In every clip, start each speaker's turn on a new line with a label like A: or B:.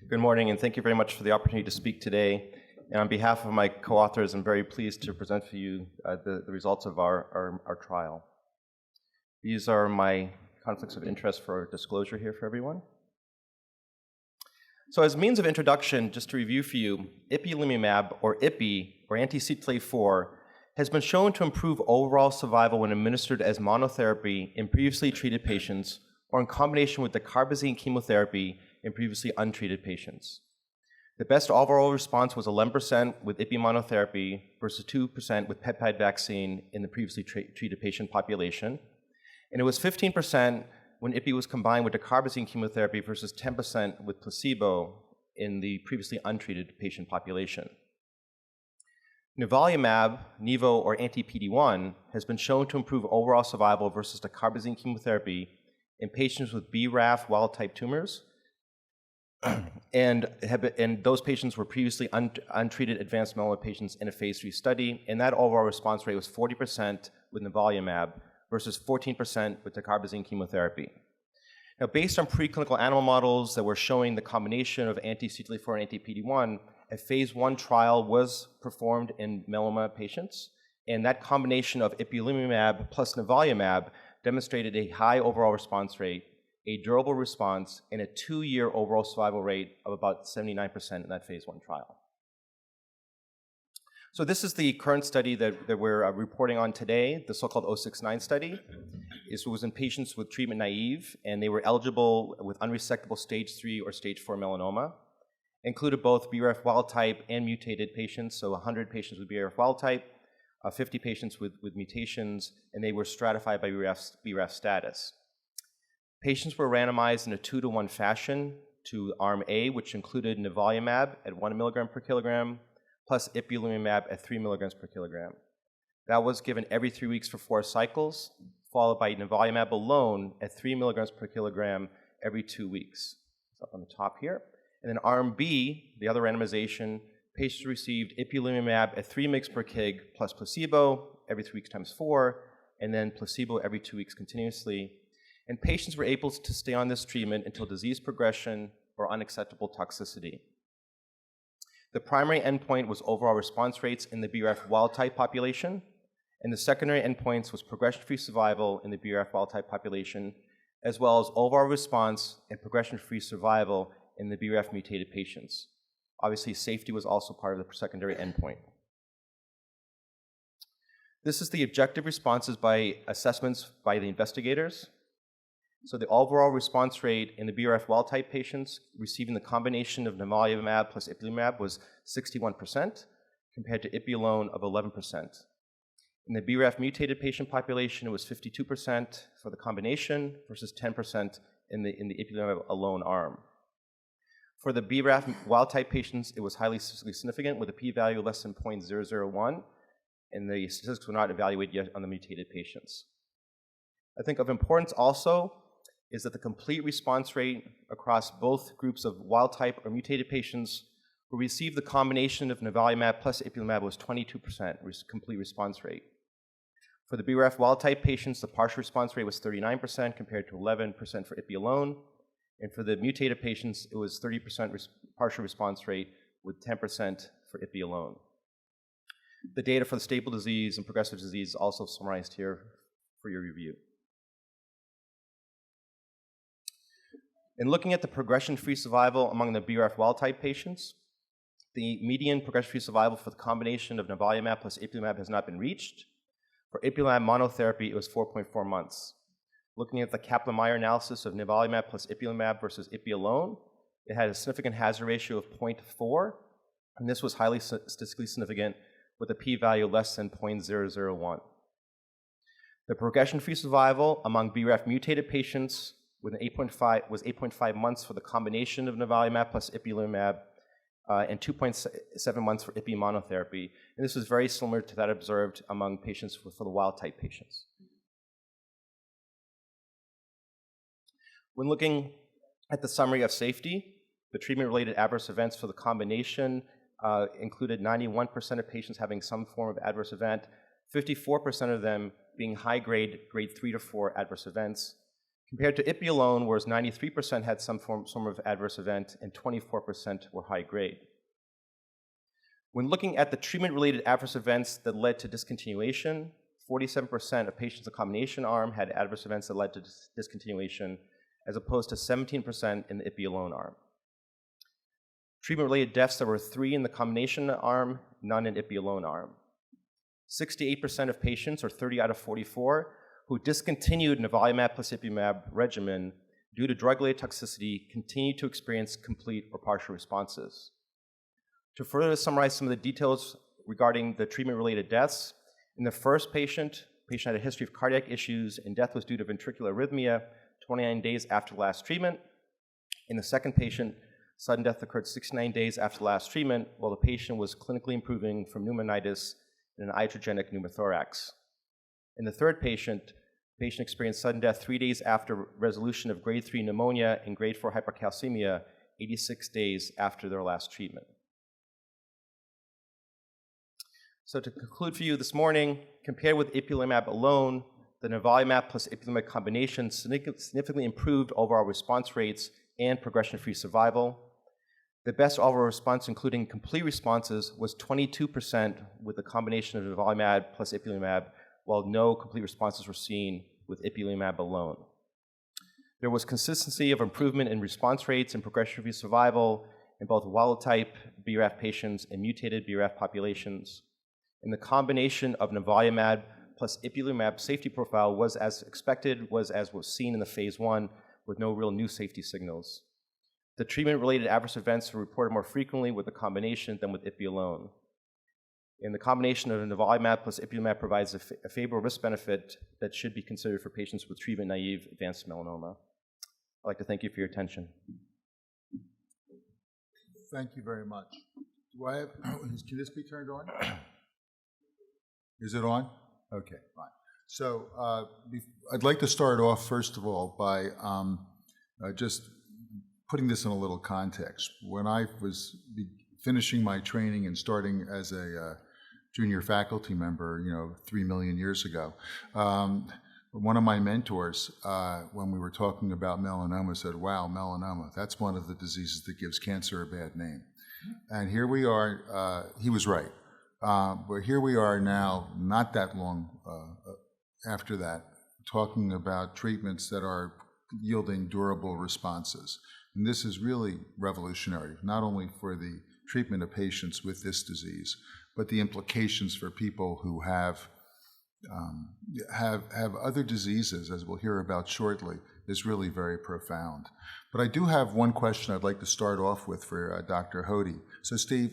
A: Good morning, and thank you very much for the opportunity to speak today. And on behalf of my co-authors, I'm very pleased to present for you the results of our trial. These are my conflicts of interest for disclosure here for everyone. So as means of introduction, just to review for you, ipilimumab, or IPI, or anti-CTLA-4, has been shown to improve overall survival when administered as monotherapy in previously treated patients or in combination with dacarbazine chemotherapy in previously untreated patients. The best overall response was 11% with IPI monotherapy versus 2% with peptide vaccine in the previously treated patient population. And it was 15% when IPI was combined with dacarbazine chemotherapy versus 10% with placebo in the previously untreated patient population. Nivolumab, Nivo, or anti-PD-1 has been shown to improve overall survival versus dacarbazine chemotherapy in patients with BRAF wild-type tumors, and those patients were previously untreated advanced melanoma patients in a phase 3 study, and that overall response rate was 40% with nivolumab versus 14% with dacarbazine chemotherapy. Now, based on preclinical animal models that were showing the combination of anti-CTLA-4 and anti-PD-1, a phase 1 trial was performed in melanoma patients, and that combination of ipilimumab plus nivolumab demonstrated a high overall response rate, a durable response, and a 2-year overall survival rate of about 79% in that phase 1 trial. So this is the current study that we're reporting on today, the so-called 069 study. It was in patients with treatment naive, and they were eligible with unresectable stage 3 or stage 4 melanoma. Included both BRAF wild type and mutated patients, so 100 patients with BRAF wild type, 50 patients with mutations, and they were stratified by BRAF status. Patients were randomized in a 2-to-1 fashion to arm A, which included nivolumab at 1 milligram per kilogram, plus ipilimumab at 3 milligrams per kilogram. That was given every 3 weeks for 4 cycles, followed by nivolumab alone at 3 milligrams per kilogram every 2 weeks. It's up on the top here. And then arm B, the other randomization, patients received ipilimumab at 3 mg per kg plus placebo every 3 weeks times 4, and then placebo every 2 weeks continuously. And patients were able to stay on this treatment until disease progression or unacceptable toxicity. The primary endpoint was overall response rates in the BRAF wild-type population, and the secondary endpoints was progression-free survival in the BRAF wild-type population, as well as overall response and progression-free survival in the BRAF mutated patients. Obviously, safety was also part of the secondary endpoint. This is the objective responses by assessments by the investigators. So the overall response rate in the BRAF wild-type patients receiving the combination of nivolumab plus ipilimumab was 61%, compared to IPI alone of 11%. In the BRAF mutated patient population, it was 52% for the combination versus 10% in the ipilimumab alone arm. For the BRAF wild-type patients, it was highly significant with a p-value less than 0.001, and the statistics were not evaluated yet on the mutated patients. I think of importance also is that the complete response rate across both groups of wild-type or mutated patients who received the combination of nivolumab plus ipilimumab was 22% complete response rate. For the BRAF wild-type patients, the partial response rate was 39% compared to 11% for IPI alone. And for the mutated patients, it was 30% partial response rate with 10% for IPI alone. The data for the stable disease and progressive disease is also summarized here for your review. In looking at the progression-free survival among the BRAF wild-type patients, the median progression-free survival for the combination of nivolumab plus ipilimumab has not been reached. For ipilimumab monotherapy, it was 4.4 months. Looking at the Kaplan-Meier analysis of nivolumab plus ipilimumab versus IPI alone, it had a significant hazard ratio of 0.4, and this was highly statistically significant with a p-value less than 0.001. The progression-free survival among BRAF mutated patients was 8.5 months for the combination of nivolumab plus ipilimumab, and 2.7 months for IPI monotherapy. And this was very similar to that observed among patients for the wild-type patients. When looking at the summary of safety, the treatment-related adverse events for the combination included 91% of patients having some form of adverse event, 54% of them being high-grade, grade 3 to 4 adverse events. compared to ipi alone, whereas 93% had some form of adverse event and 24% were high grade. When looking at the treatment-related adverse events that led to discontinuation, 47% of patients in the combination arm had adverse events that led to discontinuation, as opposed to 17% in the ipi alone arm. Treatment-related deaths, there were 3 in the combination arm, none in ipi alone arm. 68% of patients, or 30 out of 44, who discontinued nivolumab plus ipilimumab regimen due to drug-related toxicity continued to experience complete or partial responses. To further summarize some of the details regarding the treatment-related deaths, in the first patient had a history of cardiac issues and death was due to ventricular arrhythmia 29 days after last treatment. In the second patient, sudden death occurred 69 days after last treatment, while the patient was clinically improving from pneumonitis and an iatrogenic pneumothorax. In the third patient, the patient experienced sudden death 3 days after resolution of grade 3 pneumonia and grade 4 hypercalcemia, 86 days after their last treatment. So to conclude for you this morning, compared with ipilimumab alone, the nivolumab plus ipilimumab combination significantly improved overall response rates and progression-free survival. The best overall response, including complete responses, was 22% with the combination of nivolumab plus ipilimumab, while no complete responses were seen with ipilimumab alone. There was consistency of improvement in response rates and progression-free survival in both wild-type BRAF patients and mutated BRAF populations. And the combination of nivolumab plus ipilimumab safety profile was as expected, was seen in the phase 1 with no real new safety signals. The treatment-related adverse events were reported more frequently with the combination than with ipi alone. And the combination of nivolumab plus ipilimumab provides a favorable risk-benefit that should be considered for patients with treatment-naive advanced melanoma. I'd like to thank you for your attention.
B: Thank you very much. Do I have, can this be turned on? Is it on? Okay, fine. So I'd like to start off, first of all, by just putting this in a little context. When I was finishing my training and starting as a junior faculty member, 3 million years ago, one of my mentors, when we were talking about melanoma, said, "Wow, melanoma, that's one of the diseases that gives cancer a bad name." And here we are, he was right. But here we are now, not that long after that, talking about treatments that are yielding durable responses. And this is really revolutionary, not only for the treatment of patients with this disease, but the implications for people who have other diseases, as we'll hear about shortly, is really very profound. But I do have one question I'd like to start off with for Dr. Hodi. So Steve,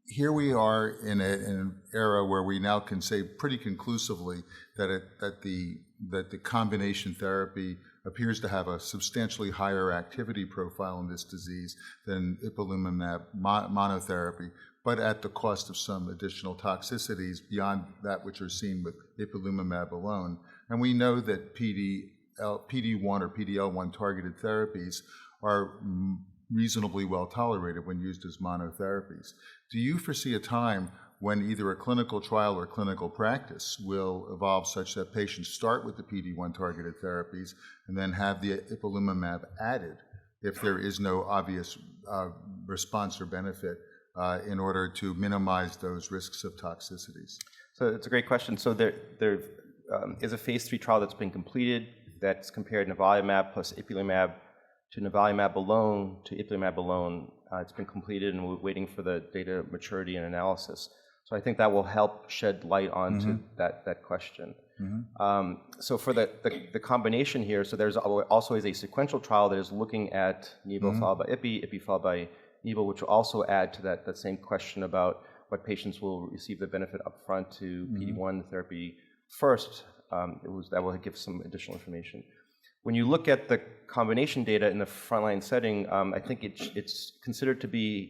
B: here we are in an era where we now can say pretty conclusively that the combination therapy appears to have a substantially higher activity profile in this disease than ipilimumab monotherapy, but at the cost of some additional toxicities beyond that which are seen with ipilimumab alone. And we know that PD-1 or PD-L1 targeted therapies are reasonably well tolerated when used as monotherapies. Do you foresee a time when either a clinical trial or clinical practice will evolve such that patients start with the PD-1 targeted therapies and then have the ipilimumab added if there is no obvious response or benefit in order to minimize those risks of toxicities?
A: So it's a great question. So there is a phase 3 trial that's been completed that's compared nivolumab plus ipilimumab to nivolumab alone to ipilimumab alone. It's been completed and we're waiting for the data maturity and analysis. So I think that will help shed light onto that question. So for the combination here, so there's also is a sequential trial that is looking at nivo followed by ipi followed by nivo, which will also add to that same question about what patients will receive the benefit upfront to PD-1 therapy first. That will give some additional information. When you look at the combination data in the frontline setting, I think it's considered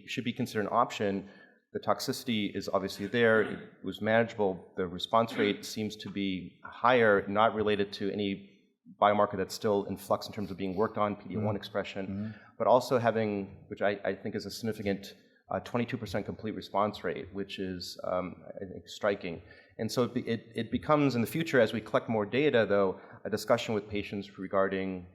A: should be considered an option. The toxicity is obviously there. It was manageable. The response rate seems to be higher, not related to any biomarker that's still in flux in terms of being worked on, PD-1 expression, but also having, which I think is a significant 22% complete response rate, which is, I think, striking. And so it becomes, in the future, as we collect more data, though, a discussion with patients regarding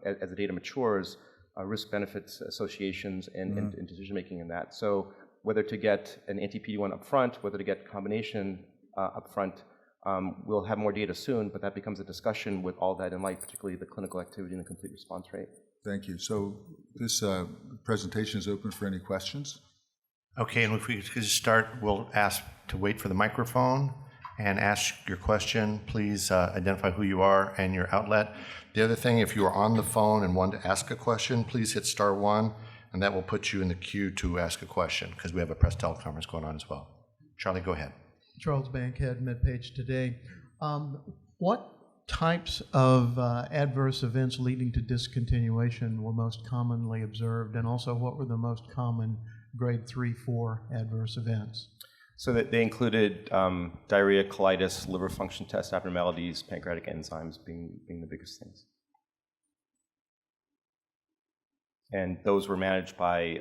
A: as the data matures, risk-benefits associations and decision-making in that. So whether to get an anti-PD-1 up front, whether to get combination up front, we'll have more data soon, but that becomes a discussion with all that in light, particularly the clinical activity and the complete response rate.
B: Thank you. So this presentation is open for any questions.
C: Okay, and if we could start, we'll ask to wait for the microphone and ask your question. Please identify who you are and your outlet. The other thing, if you are on the phone and want to ask a question, please hit *1, and that will put you in the queue to ask a question, because we have a press teleconference going on as well. Charlie, go ahead.
D: Charles Bankhead, MedPage Today. What types of adverse events leading to discontinuation were most commonly observed, and also what were the most common grade 3-4 adverse events?
A: So that they included diarrhea, colitis, liver function test abnormalities, pancreatic enzymes being the biggest things. And those were managed by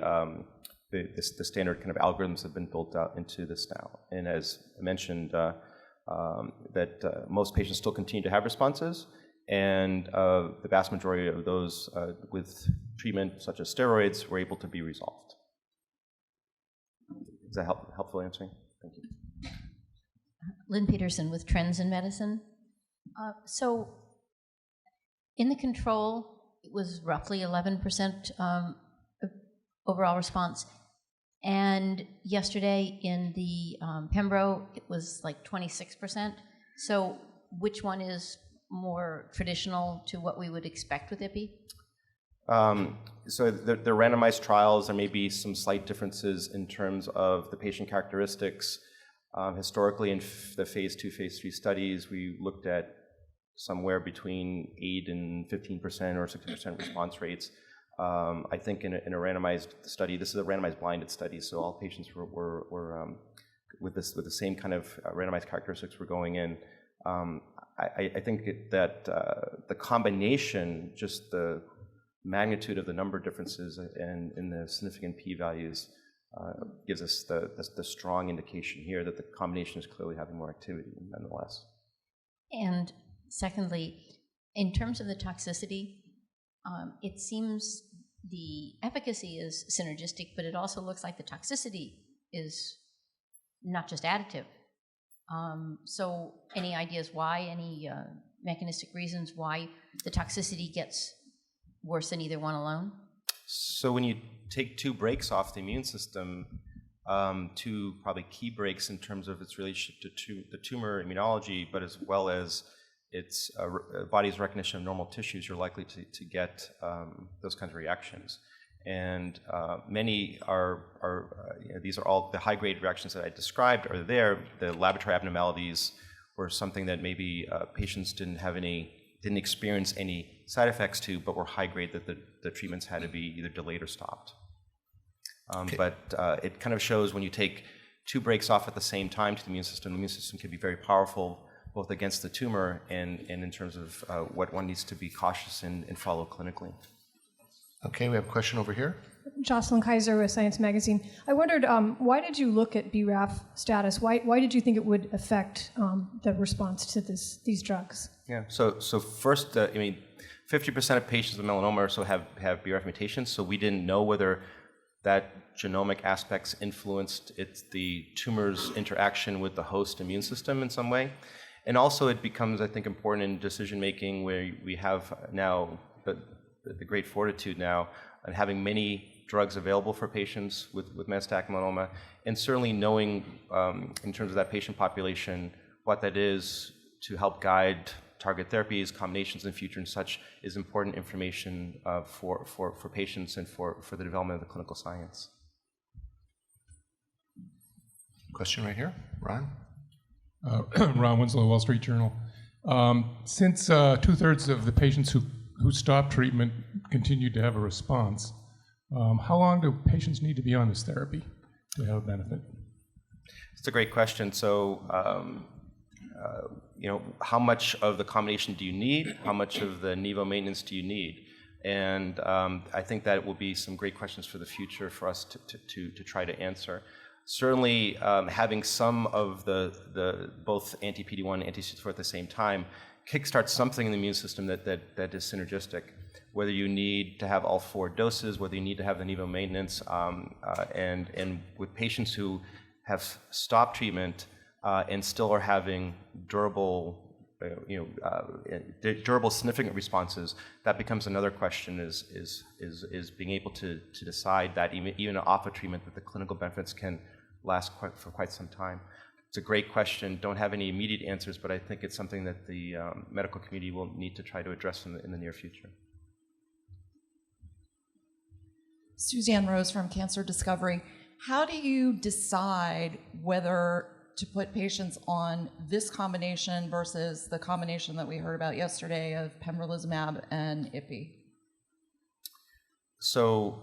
A: the standard kind of algorithms have been built out into this now. And as I mentioned, that most patients still continue to have responses, and the vast majority of those with treatment such as steroids were able to be resolved. Is that helpful answering? Thank you.
E: Lynn Peterson with Trends in Medicine. So in the control, it was roughly 11% overall response. And yesterday in the Pembro, it was like 26%. So which one is more traditional to what we would expect with IPI?
A: So they're randomized trials. There may be some slight differences in terms of the patient characteristics. Historically, in the phase 2, phase 3 studies, we looked at somewhere between 8 and 15% or 60% response rates. I think in a randomized study, this is a randomized blinded study, so all patients were with the same kind of randomized characteristics were going in. I think that the combination, just the magnitude of the number differences and the significant p-values gives us the strong indication here that the combination is clearly having more activity nonetheless.
E: And secondly, in terms of the toxicity, it seems the efficacy is synergistic, but it also looks like the toxicity is not just additive. So any ideas why, any mechanistic reasons why the toxicity gets worse than either one alone?
A: So when you take 2 breaks off the immune system, 2 probably key breaks in terms of its relationship to the tumor immunology, but as well as its body's recognition of normal tissues, you're likely to get those kinds of reactions. And many are these are all the high-grade reactions that I described are there. The laboratory abnormalities were something that maybe patients didn't experience any side effects to, but were high-grade that the treatments had to be either delayed or stopped. Okay. But it kind of shows when you take 2 breaks off at the same time to the immune system can be very powerful both against the tumor and in terms of what one needs to be cautious and follow clinically.
C: Okay, we have a question over here.
F: Jocelyn Kaiser with Science Magazine. I wondered, why did you look at BRAF status? Why did you think it would affect the response to these drugs?
A: Yeah, so first, 50% of patients with melanoma also have BRAF mutations, so we didn't know whether that genomic aspects influenced the tumor's interaction with the host immune system in some way. And also it becomes, I think, important in decision-making where we have now the great fortitude now and having many drugs available for patients with metastatic melanoma, and certainly knowing in terms of that patient population what that is to help guide target therapies, combinations in the future and such is important information for patients and for the development of the clinical science.
C: Question right here, Ron.
G: Ron Winslow, Wall Street Journal. Since 2/3 of the patients who stopped treatment continued to have a response, how long do patients need to be on this therapy to have a benefit?
A: It's a great question. So, how much of the combination do you need? How much of the Nivo maintenance do you need? And I think that will be some great questions for the future for us to try to answer. Certainly, having some of the both anti-PD-1 and anti-CD4 at the same time kickstarts something in the immune system that is synergistic. whether you need to have all 4 doses, whether you need to have the nivo maintenance, and with patients who have stopped treatment and still are having durable, durable significant responses, that becomes another question: is being able to decide that even off a treatment that the clinical benefits can last for quite some time. It's a great question. Don't have any immediate answers, but I think it's something that the medical community will need to try to address in the near future.
H: Suzanne Rose from Cancer Discovery. How do you decide whether to put patients on this combination versus the combination that we heard about yesterday of pembrolizumab and ipi?
A: So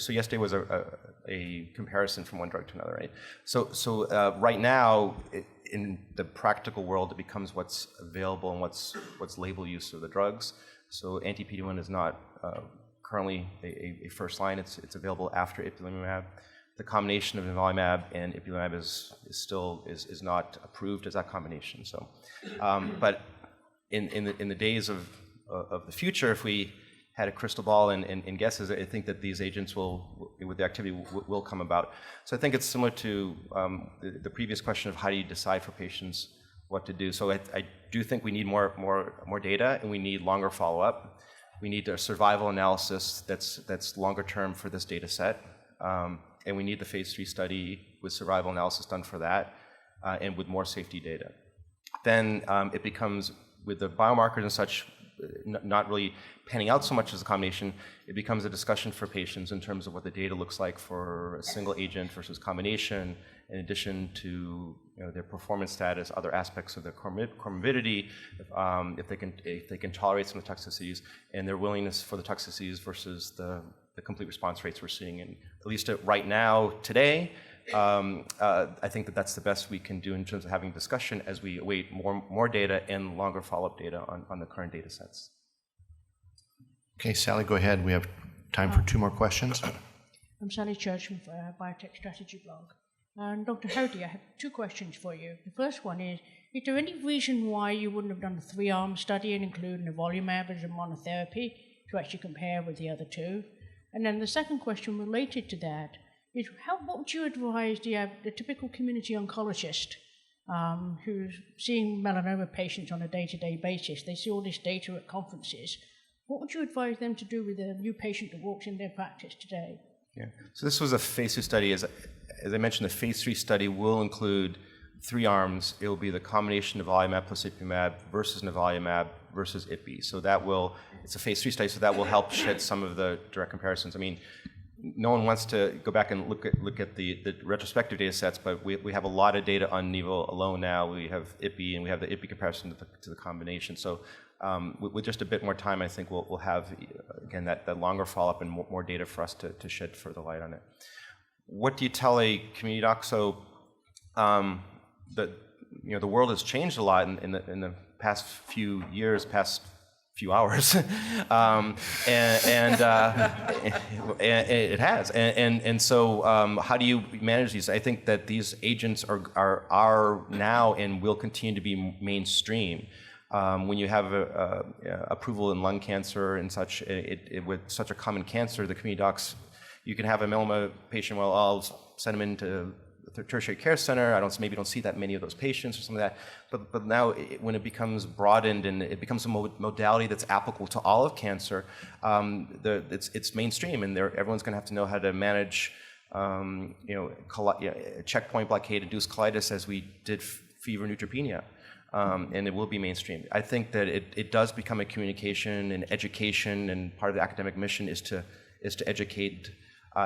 A: yesterday was a comparison from one drug to another, right? So right now, in the practical world, it becomes what's available and what's label use of the drugs. So anti-PD-1 is not currently a first line. It's available after ipilimumab. The combination of nivolumab and ipilimumab is still not approved as that combination. So, but in the days of the future, if we had a crystal ball and guesses, I think that these agents with the activity will come about. So I think it's similar to the previous question of how do you decide for patients what to do. So I do think we need more data, and we need longer follow-up. We need a survival analysis that's longer term for this data set, and we need the phase 3 study with survival analysis done for that, and with more safety data. Then it becomes, with the biomarkers and such, not really panning out so much as a combination, it becomes a discussion for patients in terms of what the data looks like for a single agent versus combination, in addition to their performance status, other aspects of their comorbidity, if they can tolerate some of the toxicities, and their willingness for the toxicities versus the complete response rates we're seeing. And at least right now, today, I think that's the best we can do in terms of having discussion as we await more data and longer follow-up data on the current data sets.
C: Okay, Sally, go ahead. We have time for 2 more questions.
I: I'm Sally Church from Biotech Strategy Blog. And Dr. Hodi, I have 2 questions for you. The first one is there any reason why you wouldn't have done a 3-arm study and include nivolumab as a monotherapy to actually compare with the other 2? And then the second question related to that is what would you advise the typical community oncologist who's seeing melanoma patients on a day-to-day basis? They see all this data at conferences. What would you advise them to do with a new patient that walks in their practice today?
A: Yeah. So this was a phase 2 study. As I mentioned, the phase 3 study will include 3 arms. It will be the combination of nivolumab plus ipilimumab versus nivolumab versus ipi. So it's a phase 3 study, so that will help shed some of the direct comparisons. I mean, no one wants to go back and look at the retrospective data sets, but we have a lot of data on nivo alone now. We have ipi, and we have the ipi comparison to the combination. So with just a bit more time, I think we'll have, again, that longer follow-up and more data for us to shed further light on it. What do you tell a community doc? So the world has changed a lot in the past few years, past few hours, and it has. And so how do you manage these? I think that these agents are now and will continue to be mainstream. When you have approval in lung cancer and such, with such a common cancer, the community docs, you can have a melanoma patient, well, I'll send them into the tertiary care center. Maybe don't see that many of those patients or some of that. But now, when it becomes broadened and it becomes a modality that's applicable to all of cancer, it's mainstream, and everyone's going to have to know how to manage, checkpoint blockade-induced colitis as we did fever neutropenia. And it will be mainstream. I think that it does become a communication and education, and part of the academic mission is to educate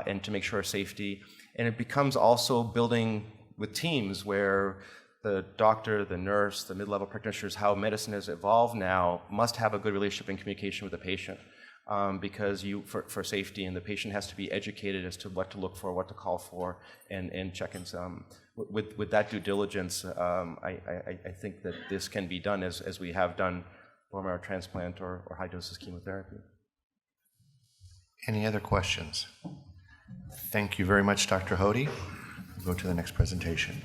A: and to make sure of safety. And it becomes also building with teams where the doctor, the nurse, the mid-level practitioners, how medicine has evolved now, must have a good relationship and communication with the patient, because for safety, and the patient has to be educated as to what to look for, what to call for, and check-ins. With that due diligence, I think that this can be done as we have done bone marrow transplant or high-doses chemotherapy.
C: Any other questions? Thank you very much, Dr. Hodi. We'll go to the next presentation.